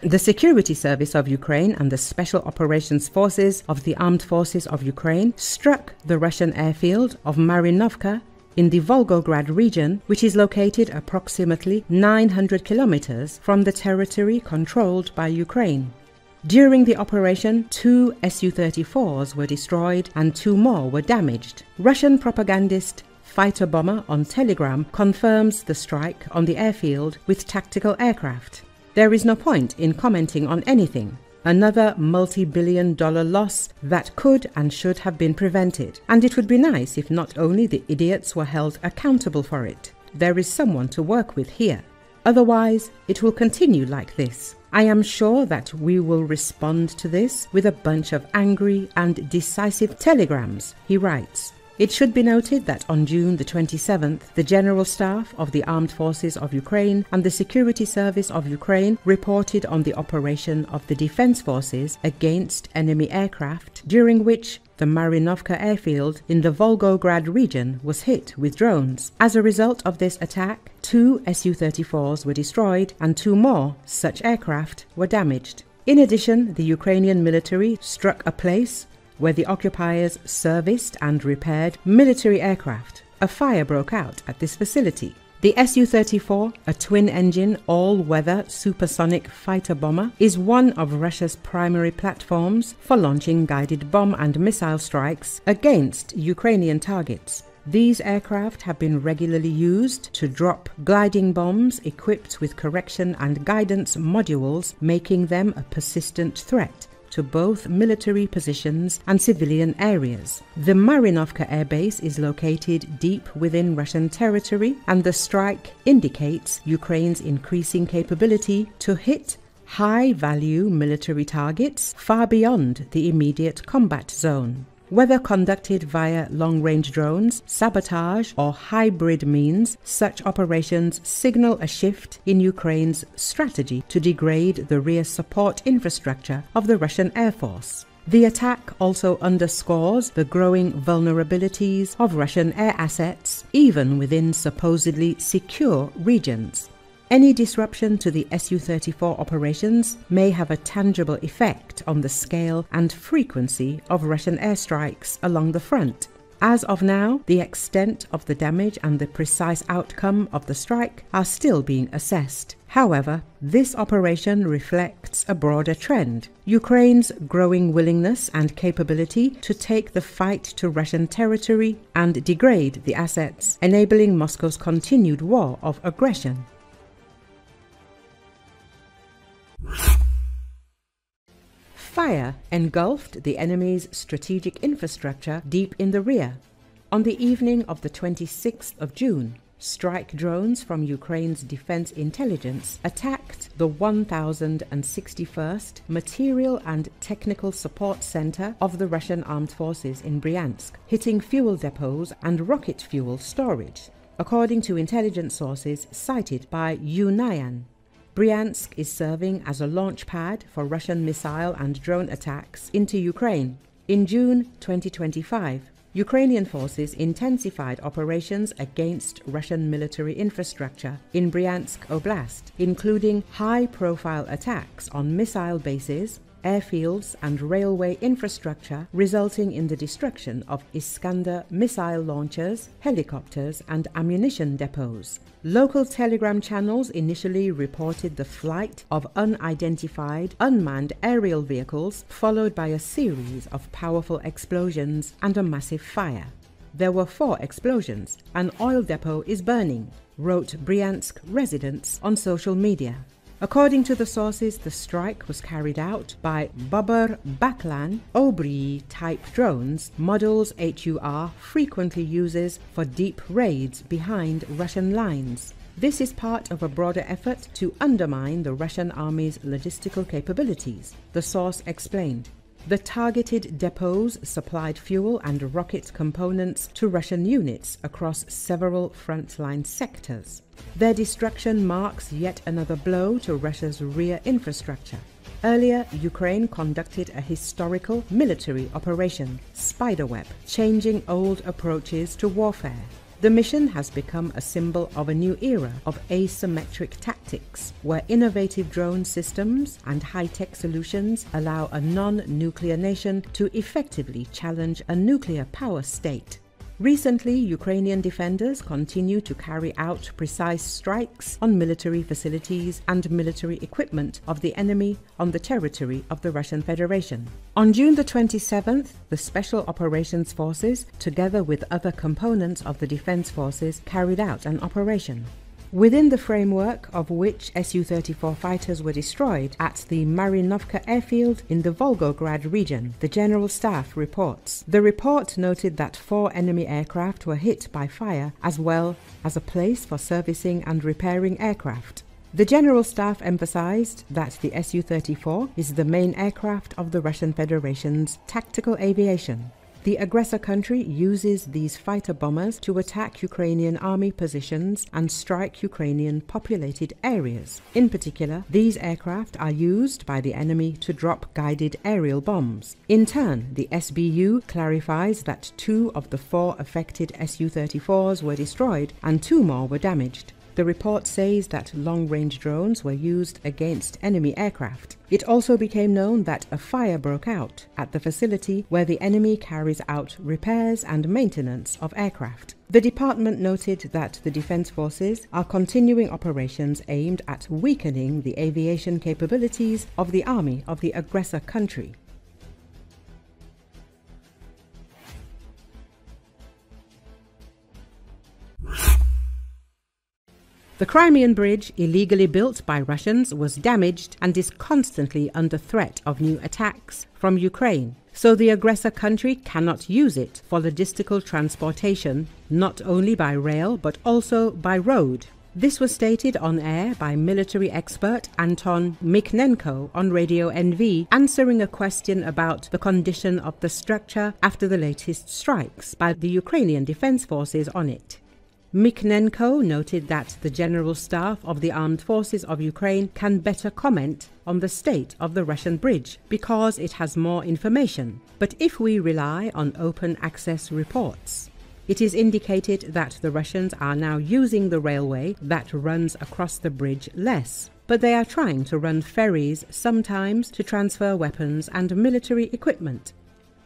The Security Service of Ukraine and the Special Operations Forces of the Armed Forces of Ukraine struck the Russian airfield of Marinovka in the Volgograd region, which is located approximately 900 kilometers from the territory controlled by Ukraine. During the operation, 2 Su-34s were destroyed and 2 more were damaged. Russian propagandist fighter bomber on Telegram confirms the strike on the airfield with tactical aircraft. There is no point in commenting on anything. Another multi-billion-dollar loss that could and should have been prevented. And it would be nice if not only the idiots were held accountable for it. There is someone to work with here. Otherwise, it will continue like this. I am sure that we will respond to this with a bunch of angry and decisive telegrams, he writes. It should be noted that on June the 27th, the General Staff of the Armed Forces of Ukraine and the Security Service of Ukraine reported on the operation of the Defense Forces against enemy aircraft, during which the Marinovka airfield in the Volgograd region was hit with drones. As a result of this attack, 2 Su-34s were destroyed and 2 more such aircraft were damaged. In addition, the Ukrainian military struck a place where the occupiers serviced and repaired military aircraft. A fire broke out at this facility. The Su-34, a twin-engine, all-weather supersonic fighter bomber, is one of Russia's primary platforms for launching guided bomb and missile strikes against Ukrainian targets. These aircraft have been regularly used to drop gliding bombs equipped with correction and guidance modules, making them a persistent threat to both military positions and civilian areas. The Marinovka airbase is located deep within Russian territory, and the strike indicates Ukraine's increasing capability to hit high-value military targets far beyond the immediate combat zone. Whether conducted via long-range drones, sabotage, or hybrid means, such operations signal a shift in Ukraine's strategy to degrade the rear support infrastructure of the Russian Air Force. The attack also underscores the growing vulnerabilities of Russian air assets, even within supposedly secure regions. Any disruption to the Su-34 operations may have a tangible effect on the scale and frequency of Russian airstrikes along the front. As of now, the extent of the damage and the precise outcome of the strike are still being assessed. However, this operation reflects a broader trend: Ukraine's growing willingness and capability to take the fight to Russian territory and degrade the assets, enabling Moscow's continued war of aggression. Fire engulfed the enemy's strategic infrastructure deep in the rear. On the evening of the 26th of June, strike drones from Ukraine's defense intelligence attacked the 1061st Material and Technical Support Center of the Russian Armed Forces in Bryansk, hitting fuel depots and rocket fuel storage, according to intelligence sources cited by Ukrainian. Bryansk is serving as a launch pad for Russian missile and drone attacks into Ukraine. In June 2025, Ukrainian forces intensified operations against Russian military infrastructure in Bryansk Oblast, including high-profile attacks on missile bases, airfields and railway infrastructure, resulting in the destruction of Iskander missile launchers, helicopters and ammunition depots. Local telegram channels initially reported the flight of unidentified, unmanned aerial vehicles, followed by a series of powerful explosions and a massive fire. There were 4 explosions. An oil depot is burning, wrote Bryansk residents on social media. According to the sources, the strike was carried out by Bobber Baklan Obry-type drones, models HUR frequently uses for deep raids behind Russian lines. This is part of a broader effort to undermine the Russian army's logistical capabilities, the source explained. The targeted depots supplied fuel and rocket components to Russian units across several frontline sectors. Their destruction marks yet another blow to Russia's rear infrastructure. Earlier, Ukraine conducted a historical military operation, Spiderweb, changing old approaches to warfare. The mission has become a symbol of a new era of asymmetric tactics, where innovative drone systems and high-tech solutions allow a non-nuclear nation to effectively challenge a nuclear power state. Recently, Ukrainian defenders continue to carry out precise strikes on military facilities and military equipment of the enemy on the territory of the Russian Federation. On June the 27th, the Special Operations Forces, together with other components of the Defense Forces, carried out an operation, within the framework of which Su-34 fighters were destroyed at the Marinovka airfield in the Volgograd region, the General Staff reports. The report noted that 4 enemy aircraft were hit by fire, as well as a place for servicing and repairing aircraft. The General Staff emphasized that the Su-34 is the main aircraft of the Russian Federation's tactical aviation. The aggressor country uses these fighter bombers to attack Ukrainian army positions and strike Ukrainian populated areas. In particular, these aircraft are used by the enemy to drop guided aerial bombs. In turn, the SBU clarifies that 2 of the 4 affected Su-34s were destroyed and 2 more were damaged. The report says that long-range drones were used against enemy aircraft. It also became known that a fire broke out at the facility where the enemy carries out repairs and maintenance of aircraft. The department noted that the defense forces are continuing operations aimed at weakening the aviation capabilities of the army of the aggressor country. The Crimean bridge, illegally built by Russians, was damaged and is constantly under threat of new attacks from Ukraine, so the aggressor country cannot use it for logistical transportation, not only by rail but also by road. This was stated on air by military expert Anton Mikhnenko on Radio NV, answering a question about the condition of the structure after the latest strikes by the Ukrainian Defense Forces on it. Mikhnenko noted that the General Staff of the Armed Forces of Ukraine can better comment on the state of the Russian bridge because it has more information. But if we rely on open access reports, it is indicated that the Russians are now using the railway that runs across the bridge less, but they are trying to run ferries sometimes to transfer weapons and military equipment,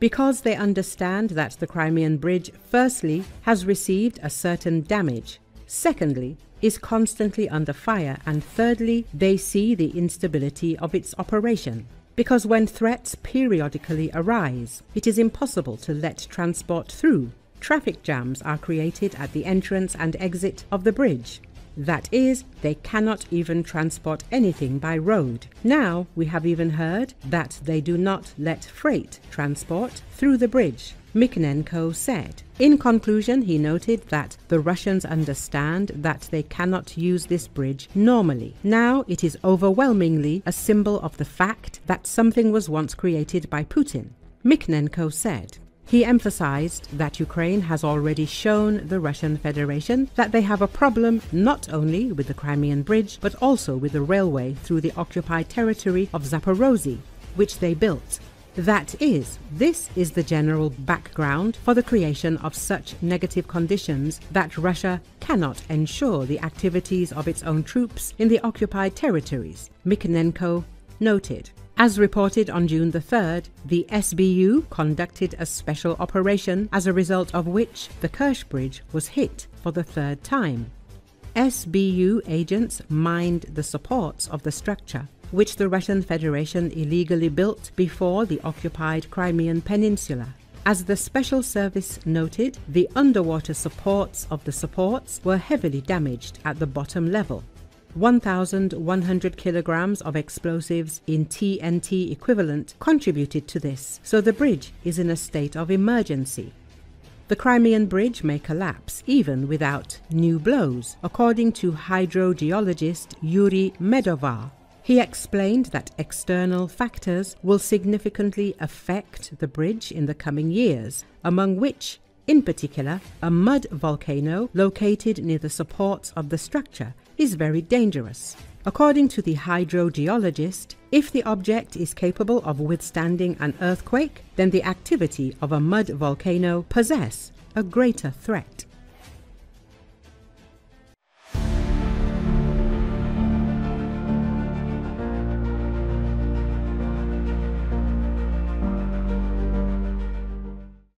because they understand that the Crimean bridge, firstly, has received a certain damage, secondly, is constantly under fire, and thirdly, they see the instability of its operation. Because when threats periodically arise, it is impossible to let transport through. Traffic jams are created at the entrance and exit of the bridge. That is, they cannot even transport anything by road. Now, we have even heard that they do not let freight transport through the bridge, Mikhnenko said. In conclusion, he noted that the Russians understand that they cannot use this bridge normally. Now, it is overwhelmingly a symbol of the fact that something was once created by Putin, Mikhnenko said. He emphasized that Ukraine has already shown the Russian Federation that they have a problem not only with the Crimean bridge, but also with the railway through the occupied territory of Zaporozhye, which they built. That is, this is the general background for the creation of such negative conditions that Russia cannot ensure the activities of its own troops in the occupied territories, Mikhnenko noted. As reported on June the 3rd, the SBU conducted a special operation, as a result of which the Kerch bridge was hit for the 3rd time. SBU agents mined the supports of the structure, which the Russian Federation illegally built before the occupied Crimean Peninsula. As the special service noted, the underwater supports of the supports were heavily damaged at the bottom level. 1,100 kilograms of explosives in TNT equivalent contributed to this, so the bridge is in a state of emergency. The Crimean bridge may collapse even without new blows, according to hydrogeologist Yuri Medovar. He explained that external factors will significantly affect the bridge in the coming years, among which, in particular, a mud volcano located near the supports of the structure is very dangerous. According to the hydrogeologist, if the object is capable of withstanding an earthquake, then the activity of a mud volcano poses a greater threat.